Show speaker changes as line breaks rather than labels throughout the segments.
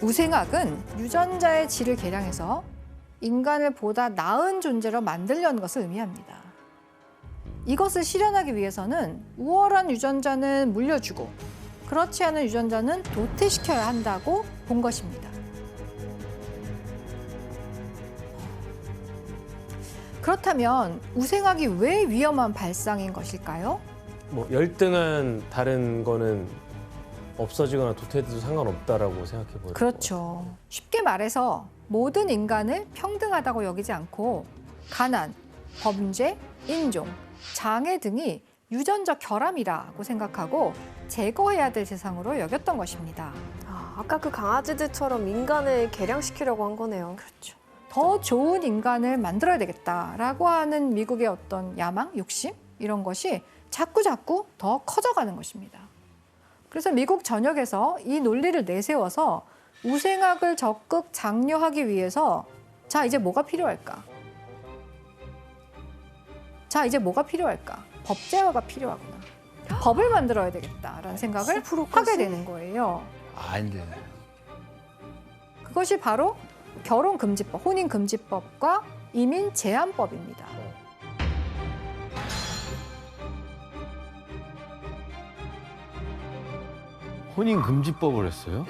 우생학은 유전자의 질을 개량해서 인간을 보다 나은 존재로 만들려는 것을 의미합니다. 이것을 실현하기 위해서는 우월한 유전자는 물려주고 그렇지 않은 유전자는 도태시켜야 한다고 본 것입니다. 그렇다면 우생학이 왜 위험한 발상인 것일까요?
뭐 열등한 다른 거는 없어지거나 도태돼도 상관없다라고 생각해 보여요.
그렇죠. 쉽게 말해서 모든 인간을 평등하다고 여기지 않고 가난, 범죄, 인종, 장애 등이 유전적 결함이라고 생각하고 제거해야 될 대상으로 여겼던 것입니다.
아까 그 강아지들처럼 인간을 개량시키려고 한 거네요.
그렇죠. 더 좋은 인간을 만들어야 되겠다라고 하는 미국의 어떤 야망, 욕심 이런 것이 자꾸 더 커져가는 것입니다. 그래서 미국 전역에서 이 논리를 내세워서 우생학을 적극 장려하기 위해서 자, 이제 뭐가 필요할까? 법제화가 필요하구나. 법을 만들어야 되겠다라는 생각을 하게 되는 거예요.
아닌데.
그것이 바로 결혼금지법, 혼인금지법과 이민제한법입니다.
혼인금지법을 했어요?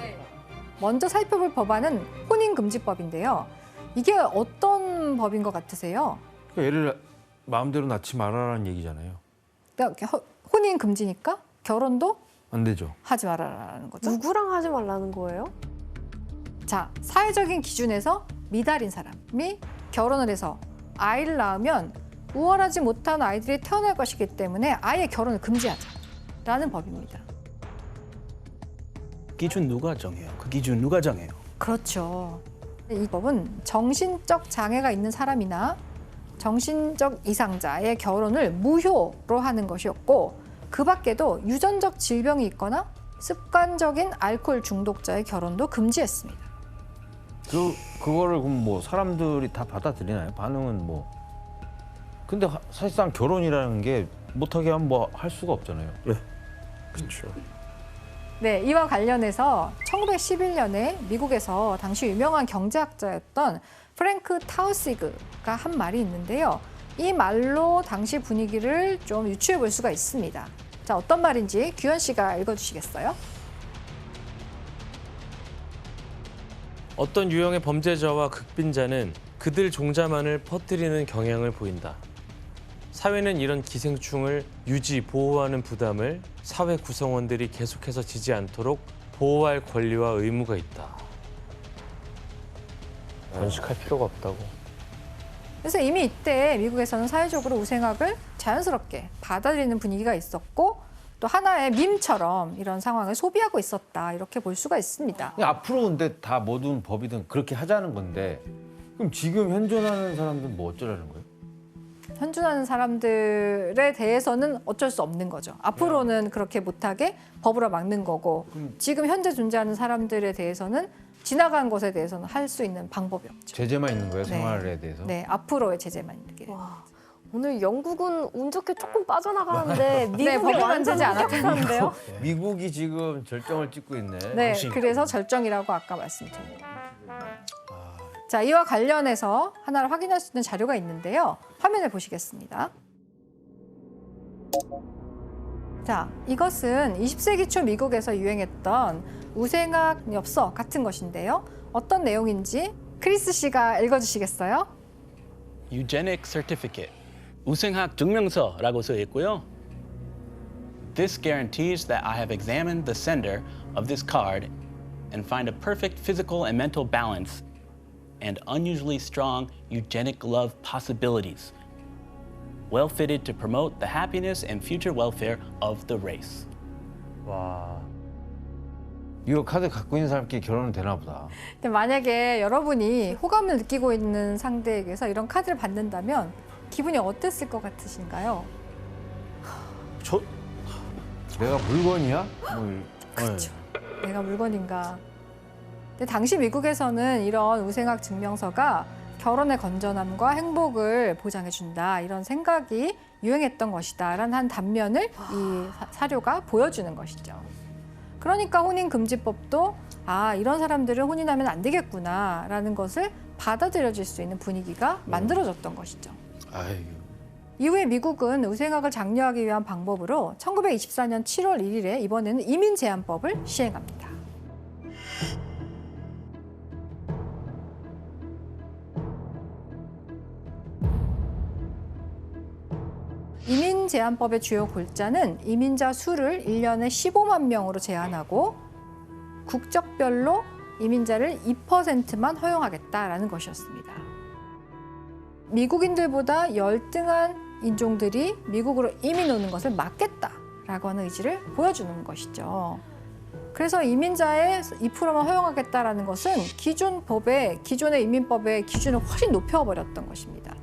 먼저 살펴볼 법안은 혼인금지법인데요. 이게 어떤 법인 것 같으세요?
애를 마음대로 낳지 말아라는 얘기잖아요.
그러니까 혼인금지니까 결혼도
안 되죠.
하지 말아라는 거죠.
누구랑 하지 말라는 거예요?
자, 사회적인 기준에서 미달인 사람이 결혼을 해서 아이를 낳으면 우월하지 못한 아이들이 태어날 것이기 때문에 아예 결혼을 금지하자라는 법입니다.
기준 누가 정해요? 그 기준 누가 정해요?
그렇죠. 이 법은 정신적 장애가 있는 사람이나 정신적 이상자의 결혼을 무효로 하는 것이었고 그 밖에도 유전적 질병이 있거나 습관적인 알코올 중독자의 결혼도 금지했습니다.
그거를 그럼 뭐 사람들이 다 받아들이나요? 반응은 뭐. 근데 사실상 결혼이라는 게 못하게 하면 뭐 할 수가 없잖아요.
네, 그렇죠.
네, 이와 관련해서 1911년에 미국에서 당시 유명한 경제학자였던 프랭크 타우시그가 한 말이 있는데요. 이 말로 당시 분위기를 좀 유추해 볼 수가 있습니다. 자, 어떤 말인지 규현 씨가 읽어주시겠어요?
어떤 유형의 범죄자와 극빈자는 그들 종자만을 퍼뜨리는 경향을 보인다. 사회는 이런 기생충을 유지, 보호하는 부담을 사회 구성원들이 계속해서 지지 않도록 보호할 권리와 의무가 있다. 번식할 필요가 없다고.
그래서 이미 이때 미국에서는 사회적으로 우생학을 자연스럽게 받아들이는 분위기가 있었고 또 하나의 밈처럼 이런 상황을 소비하고 있었다 이렇게 볼 수가 있습니다.
앞으로 근데 다 뭐든 법이든 그렇게 하자는 건데 그럼 지금 현존하는 사람들은 뭐 어쩌라는 거예요?
현존하는 사람들에 대해서는 어쩔 수 없는 거죠. 앞으로는 그렇게 못하게 법으로 막는 거고 지금 현재 존재하는 사람들에 대해서는 지나간 것에 대해서는 할 수 있는 방법이 없죠.
제재만 있는 거예요?
네.
생활에 대해서?
네, 앞으로의 제재만 있게.
와, 오늘 영국은 운 좋게 조금 빠져나가는데
네,
미국이
법을
완전
만들지 않았다는데요.
미국이 지금 절정을 찍고 있네.
네, 그래서 절정이라고 아까 말씀드렸습니다. 자, 이와 관련해서 하나를 확인할 수 있는 자료가 있는데요. 화면을 보시겠습니다. 자, 이것은 20세기 초 미국에서 유행했던 우생학 엽서 같은 것인데요. 어떤 내용인지 크리스 씨가 읽어주시겠어요?
Eugenic Certificate, 우생학 증명서라고 써 있고요. This guarantees that I have examined the sender of this card and find a perfect physical and mental balance and unusually strong eugenic love possibilities, well fitted to promote the happiness and future welfare of the race.
와.
이거 카드 갖고 있는 사람끼리 결혼은 되나 보다.
근데 만약에 여러분이 호감을 느끼고 있는 상대에게서 이런 카드를 받는다면 기분이 어땠을 것 같으신가요?
내가 물건이야?
그렇죠. 내가 물건인가. 근데 당시 미국에서는 이런 우생학 증명서가 결혼의 건전함과 행복을 보장해준다 이런 생각이 유행했던 것이다라는 한 단면을 이 사료가 보여주는 것이죠. 그러니까 혼인금지법도 이런 사람들은 혼인하면 안 되겠구나라는 것을 받아들여질 수 있는 분위기가 만들어졌던 것이죠.
아유.
이후에 미국은 우생학을 장려하기 위한 방법으로 1924년 7월 1일에 이번에는 이민 제한법을 시행합니다. 이민 제한법의 주요 골자는 이민자 수를 1년에 15만 명으로 제한하고 국적별로 이민자를 2%만 허용하겠다라는 것이었습니다. 미국인들보다 열등한 인종들이 미국으로 이민 오는 것을 막겠다라고 하는 의지를 보여주는 것이죠. 그래서 이민자의 2%만 허용하겠다라는 것은 기존의 이민법의 기준을 훨씬 높여버렸던 것입니다.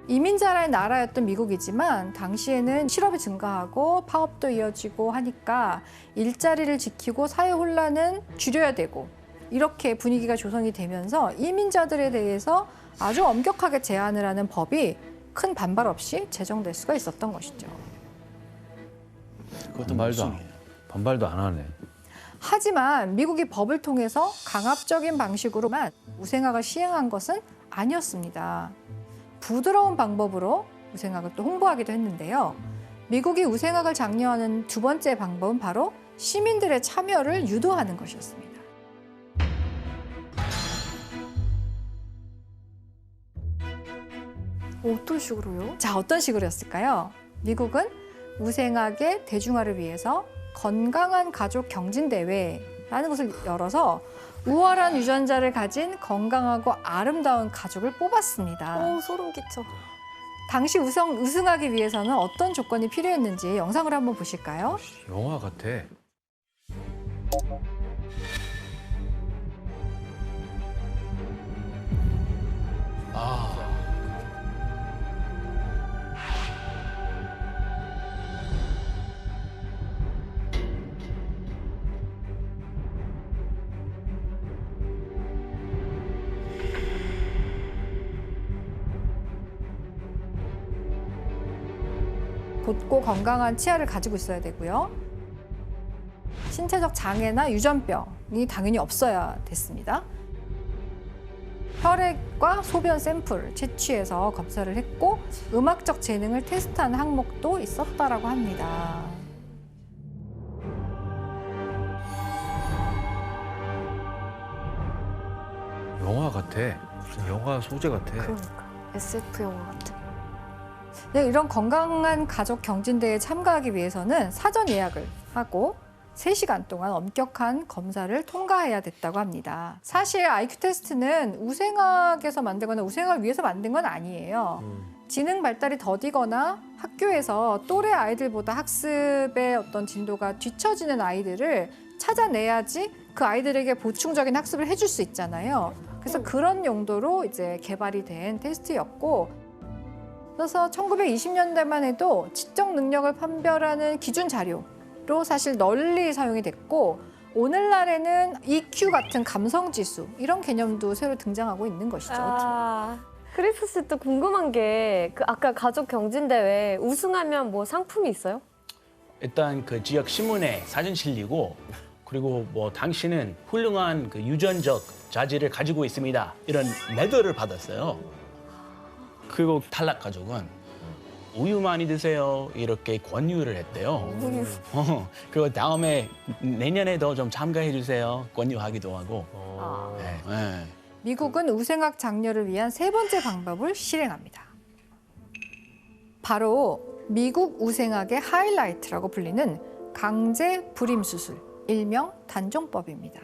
이민자라는 나라였던 미국이지만 당시에는 실업이 증가하고 파업도 이어지고 하니까 일자리를 지키고 사회 혼란은 줄여야 되고 이렇게 분위기가 조성이 되면서 이민자들에 대해서 아주 엄격하게 제한을 하는 법이 큰 반발 없이 제정될 수가 있었던 것이죠.
그것도
반발도 안 하네.
하지만 미국이 법을 통해서 강압적인 방식으로만 우생학을 시행한 것은 아니었습니다. 부드러운 방법으로 우생학을 또 홍보하기도 했는데요. 미국이 우생학을 장려하는 두 번째 방법은 바로 시민들의 참여를 유도하는 것이었습니다.
어떤 식으로요?
자, 어떤 식으로였을까요? 미국은 우생학의 대중화를 위해서 건강한 가족 경진대회라는 것을 열어서 우월한 유전자를 가진 건강하고 아름다운 가족을 뽑았습니다.
소름 끼쳐.
당시 우승하기 위해서는 어떤 조건이 필요했는지 영상을 한번 보실까요?
영화 같아.
곧고 건강한 치아를 가지고 있어야 되고요. 신체적 장애나 유전병이 당연히 없어야 됐습니다. 혈액과 소변 샘플을 채취해서 검사를 했고 음악적 재능을 테스트하는 항목도 있었다라고 합니다.
영화 같아. 무슨 영화 소재 같아.
그러니까 SF 영화 같아.
네, 이런 건강한 가족 경진대회에 참가하기 위해서는 사전 예약을 하고 3시간 동안 엄격한 검사를 통과해야 됐다고 합니다. 사실 IQ 테스트는 우생학에서 만들거나 우생학을 위해서 만든 건 아니에요. 지능 발달이 더디거나 학교에서 또래 아이들보다 학습의 어떤 진도가 뒤처지는 아이들을 찾아내야지 그 아이들에게 보충적인 학습을 해줄 수 있잖아요. 그래서 그런 용도로 이제 개발이 된 테스트였고, 그래서 1920년대만 해도 지적 능력을 판별하는 기준 자료로 사실 널리 사용이 됐고, 오늘날에는 EQ 같은 감성 지수 이런 개념도 새로 등장하고 있는 것이죠.
크리스 씨 또 궁금한 게 아까 가족 경진대회 우승하면 뭐 상품이 있어요?
일단 그 지역 신문에 사진 실리고, 그리고 뭐 당신은 훌륭한 그 유전적 자질을 가지고 있습니다, 이런 메달을 받았어요. 그리고 탈락 가족은 우유 많이 드세요, 이렇게 권유를 했대요.
우유.
그리고 다음에 내년에도 좀 참가해 주세요, 권유하기도 하고. 네, 네.
미국은 우생학 장려를 위한 3번째 방법을 실행합니다. 바로 미국 우생학의 하이라이트라고 불리는 강제 불임 수술, 일명 단종법입니다.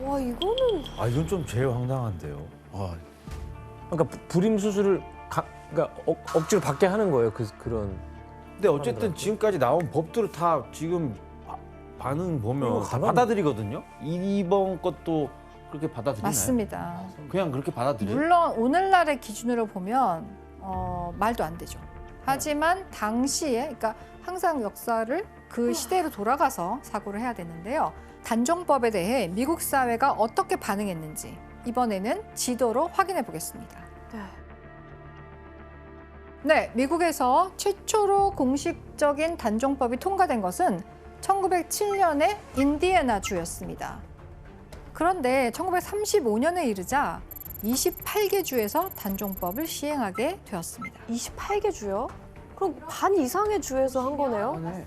와, 이거는
아, 이건 좀 제일 황당한데요.
그러니까 불임 수술을 그러니까 억지로 받게 하는 거예요. 그런.
근데 어쨌든 지금까지 나온 법들을 다 지금 반응 보면 다 받아들이거든요. 이번 것도 그렇게 받아들이나요?
맞습니다.
그냥 그렇게 받아들여요?
물론 오늘날의 기준으로 보면 말도 안 되죠. 하지만 당시에, 그러니까 항상 역사를 그 시대로 돌아가서 사고를 해야 되는데요. 단종법에 대해 미국 사회가 어떻게 반응했는지 이번에는 지도로 확인해 보겠습니다. 네, 미국에서 최초로 공식적인 단종법이 통과된 것은 1907년의 인디애나 주였습니다. 그런데 1935년에 이르자 28개 주에서 단종법을 시행하게 되었습니다.
28개 주요? 그럼 반 이상의 주에서 한 거네요?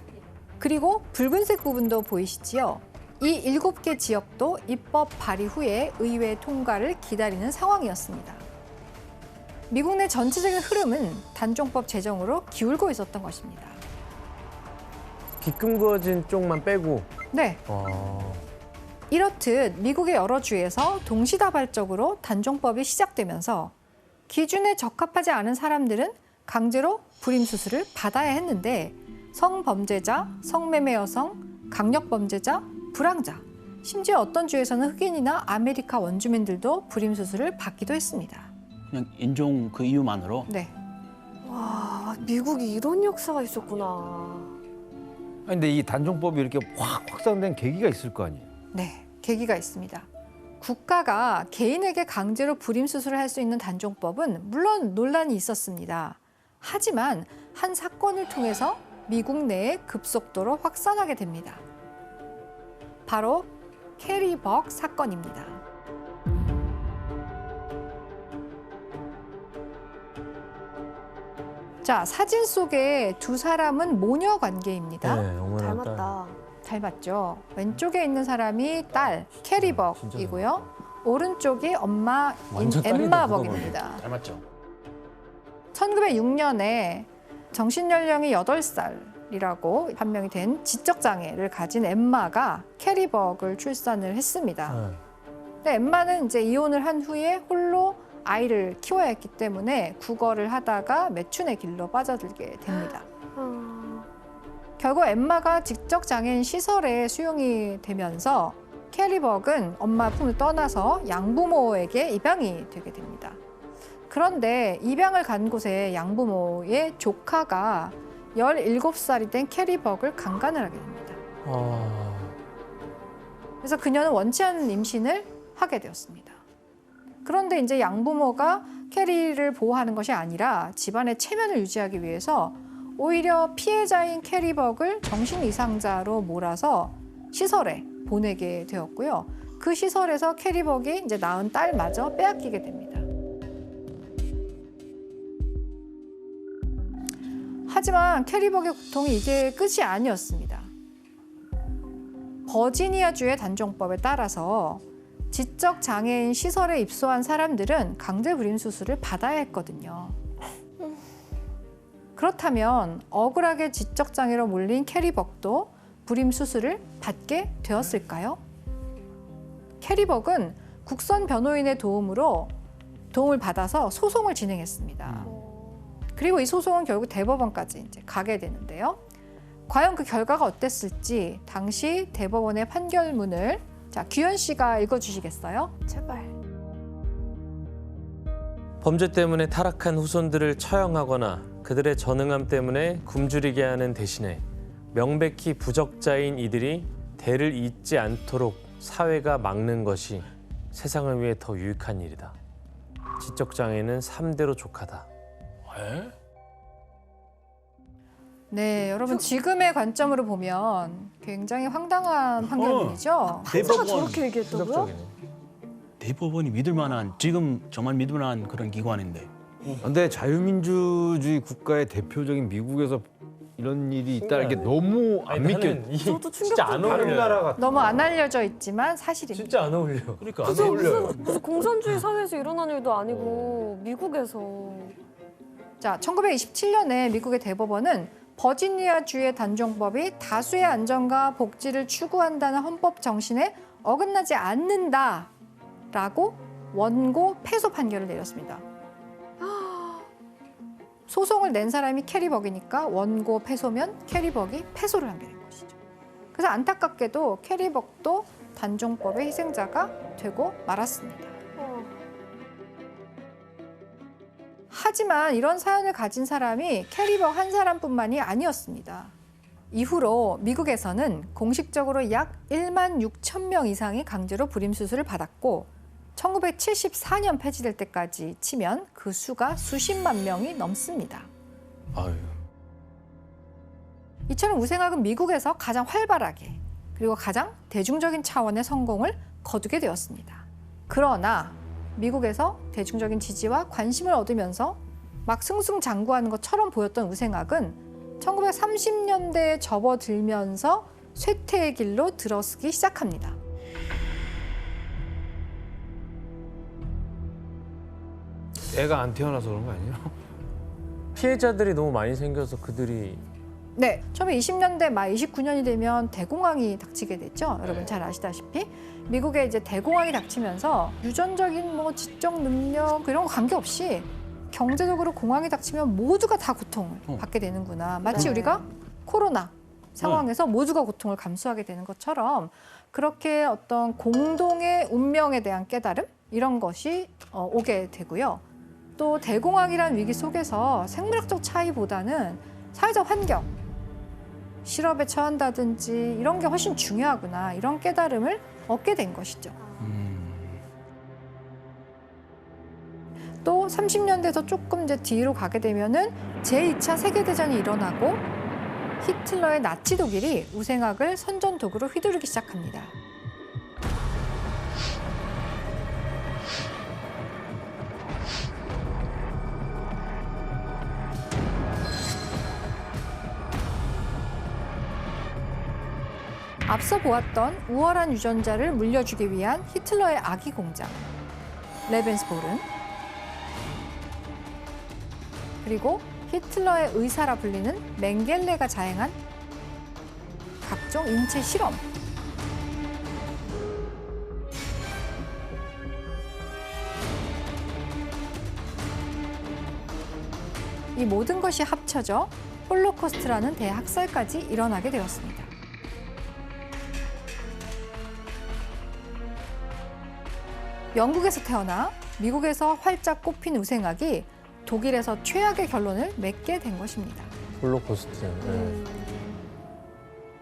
그리고 붉은색 부분도 보이시지요? 이 7개 지역도 입법 발의 후에 의회 통과를 기다리는 상황이었습니다. 미국 내 전체적인 흐름은 단종법 제정으로 기울고 있었던 것입니다.
기금 그어진 쪽만 빼고.
네,
어.
이렇듯 미국의 여러 주에서 동시다발적으로 단종법이 시작되면서 기준에 적합하지 않은 사람들은 강제로 불임 수술을 받아야 했는데 성범죄자, 성매매 여성, 강력범죄자, 불황자, 심지어 어떤 주에서는 흑인이나 아메리카 원주민들도 불임 수술을 받기도 했습니다.
그냥 인종 그 이유만으로.
네,
와, 미국이 이런 역사가 있었구나.
아니, 근데 이 단종법이 이렇게 확 확산된 계기가 있을 거 아니에요?
네, 계기가 있습니다. 국가가 개인에게 강제로 불임 수술을 할 수 있는 단종법은 물론 논란이 있었습니다. 하지만 한 사건을 통해서 미국 내에 급속도로 확산하게 됩니다. 바로 캐리 벅 사건입니다. 자, 사진 속의 두 사람은 모녀 관계입니다.
네, 어머나
닮았다.
잘 봤죠? 왼쪽에 있는 사람이 딸 캐리 벅이고요. 오른쪽이 엄마인
완전 딸이다,
엠마
그거
벅입니다.
닮았죠.
1906년에 정신 연령이 8살이라고 판명이 된 지적 장애를 가진 엠마가 캐리 벅을 출산을 했습니다.
네.
근데 엠마는 이제 이혼을 한 후에 홀로 아이를 키워야 했기 때문에 구걸을 하다가 매춘의 길로 빠져들게 됩니다. 결국 엠마가 지적 장애인 시설에 수용이 되면서 캐리 벅은 엄마 품을 떠나서 양부모에게 입양이 되게 됩니다. 그런데 입양을 간 곳에 양부모의 조카가 17살이 된 캐리 벅을 강간을 하게 됩니다. 그래서 그녀는 원치 않은 임신을 하게 되었습니다. 그런데 이제 양부모가 캐리를 보호하는 것이 아니라 집안의 체면을 유지하기 위해서 오히려 피해자인 캐리 벅을 정신 이상자로 몰아서 시설에 보내게 되었고요. 그 시설에서 캐리 벅이 이제 낳은 딸마저 빼앗기게 됩니다. 하지만 캐리 벅의 고통이 이게 끝이 아니었습니다. 버지니아주의 단종법에 따라서 지적 장애인 시설에 입소한 사람들은 강제 불임 수술을 받아야 했거든요. 그렇다면 억울하게 지적 장애로 몰린 캐리 벅도 불임 수술을 받게 되었을까요? 캐리 벅은 국선 변호인의 도움을 받아서 소송을 진행했습니다. 그리고 이 소송은 결국 대법원까지 이제 가게 되는데요. 과연 그 결과가 어땠을지 당시 대법원의 판결문을 자, 규현 씨가 읽어주시겠어요?
제발.
범죄 때문에 타락한 후손들을 처형하거나 그들의 전응함 때문에 굶주리게 하는 대신에 명백히 부적자인 이들이 대를 잇지 않도록 사회가 막는 것이 세상을 위해 더 유익한 일이다. 지적 장애는 3대로 족하다.
에?
네, 여러분 지금의 관점으로 보면 굉장히 황당한 판결문이죠.
판사가
대법원
저렇게 얘기했다고요?
추적적이네.
대법원이 믿을 만한 지금 정말 믿을 만한 그런 기관인데.
근데 자유민주주의 국가의 대표적인 미국에서 이런 일이 있다는 게 너무 안 믿겨.
저도
진짜 안 어울려요.
너무 안 알려져 있지만 사실입니다.
진짜 안 어울려.
그러니까
안
무슨
어울려요.
무슨 공산주의 사회에서 일어난 일도 아니고 미국에서.
자, 1927년에 미국의 대법원은 버지니아주의 단종법이 다수의 안전과 복지를 추구한다는 헌법 정신에 어긋나지 않는다라고 원고 패소 판결을 내렸습니다. 소송을 낸 사람이 캐리 벅이니까 원고 패소면 캐리 벅이 패소를 하게 된 것이죠. 그래서 안타깝게도 캐리 벅도 단종법의 희생자가 되고 말았습니다. 하지만 이런 사연을 가진 사람이 캐리 벅 한 사람뿐만이 아니었습니다. 이후로 미국에서는 공식적으로 약 1만 6천 명 이상이 강제로 불임 수술을 받았고 1974년 폐지될 때까지 치면 그 수가 수십만 명이 넘습니다.
아유.
이처럼 우생학은 미국에서 가장 활발하게 그리고 가장 대중적인 차원의 성공을 거두게 되었습니다. 그러나 미국에서 대중적인 지지와 관심을 얻으면서 막 승승장구하는 것처럼 보였던 우생학은 1930년대에 접어들면서 쇠퇴의 길로 들어서기 시작합니다.
애가 안 태어나서 그런 거 아니에요?
피해자들이 너무 많이 생겨서 그들이
네, 처음에 20년대 말 29년이 되면 대공황이 닥치게 됐죠. 여러분 잘 아시다시피 미국에 이제 대공황이 닥치면서 유전적인 뭐 지적 능력 이런 거 관계없이 경제적으로 공황이 닥치면 모두가 다 고통을 받게 되는구나. 마치 우리가 코로나 상황에서 모두가 고통을 감수하게 되는 것처럼 그렇게 어떤 공동의 운명에 대한 깨달음 이런 것이 오게 되고요. 또 대공황이라는 위기 속에서 생물학적 차이보다는 사회적 환경, 실업에 처한다든지 이런 게 훨씬 중요하구나 이런 깨달음을 얻게 된 것이죠. 또 30년대에서 조금 이제 뒤로 가게 되면은 제2차 세계대전이 일어나고 히틀러의 나치 독일이 우생학을 선전도구로 휘두르기 시작합니다. 앞서 보았던 우월한 유전자를 물려주기 위한 히틀러의 아기 공장, 레벤스보른, 그리고 히틀러의 의사라 불리는 맹겔레가 자행한 각종 인체 실험. 이 모든 것이 합쳐져 홀로코스트라는 대학살까지 일어나게 되었습니다. 영국에서 태어나 미국에서 활짝 꼽힌 우생학이 독일에서 최악의 결론을 맺게 된 것입니다.
홀로코스트.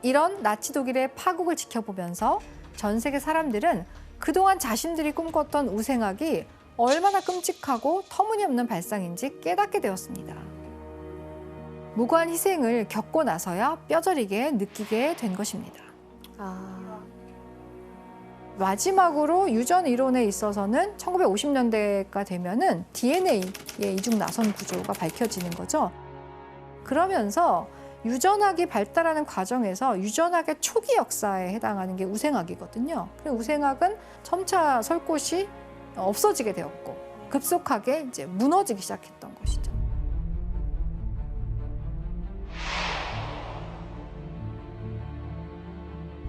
이런 나치 독일의 파국을 지켜보면서 전 세계 사람들은 그동안 자신들이 꿈꿨던 우생학이 얼마나 끔찍하고 터무니없는 발상인지 깨닫게 되었습니다. 무고한 희생을 겪고 나서야 뼈저리게 느끼게 된 것입니다. 마지막으로 유전 이론에 있어서는 1950년대가 되면은 DNA의 이중 나선 구조가 밝혀지는 거죠. 그러면서 유전학이 발달하는 과정에서 유전학의 초기 역사에 해당하는 게 우생학이거든요. 그리고 우생학은 점차 설 곳이 없어지게 되었고 급속하게 이제 무너지기 시작했던 것이죠.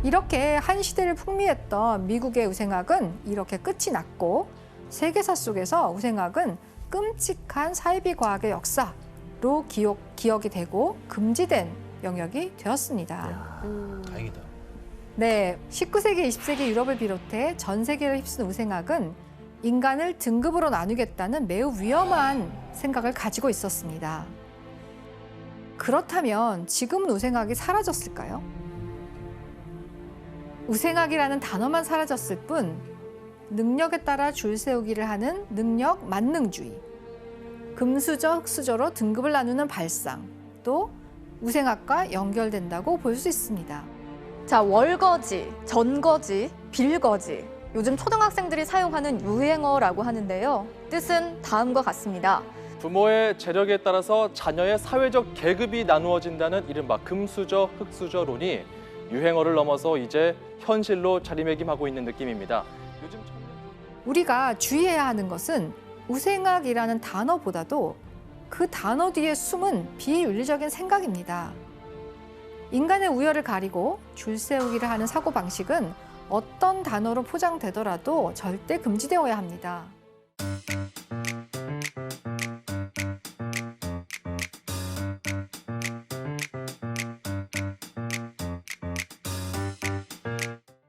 이렇게 한 시대를 풍미했던 미국의 우생학은 이렇게 끝이 났고 세계사 속에서 우생학은 끔찍한 사이비 과학의 역사로 기억이 되고 금지된 영역이 되었습니다.
다행이다.
네, 19세기, 20세기 유럽을 비롯해 전 세계를 휩쓴 우생학은 인간을 등급으로 나누겠다는 매우 위험한 생각을 가지고 있었습니다. 그렇다면 지금은 우생학이 사라졌을까요? 우생학이라는 단어만 사라졌을 뿐 능력에 따라 줄 세우기를 하는 능력 만능주의, 금수저, 흑수저로 등급을 나누는 발상, 또 우생학과 연결된다고 볼 수 있습니다.
자, 월거지, 전거지, 빌거지. 요즘 초등학생들이 사용하는 유행어라고 하는데요. 뜻은 다음과 같습니다.
부모의 재력에 따라서 자녀의 사회적 계급이 나누어진다는 이른바 금수저, 흑수저론이 유행어를 넘어서 이제 현실로 자리매김하고 있는 느낌입니다. 요즘
우리가 주의해야 하는 것은 우생학이라는 단어보다도 그 단어 뒤에 숨은 비윤리적인 생각입니다. 인간의 우열을 가리고 줄 세우기를 하는 사고방식은 어떤 단어로 포장되더라도 절대 금지되어야 합니다.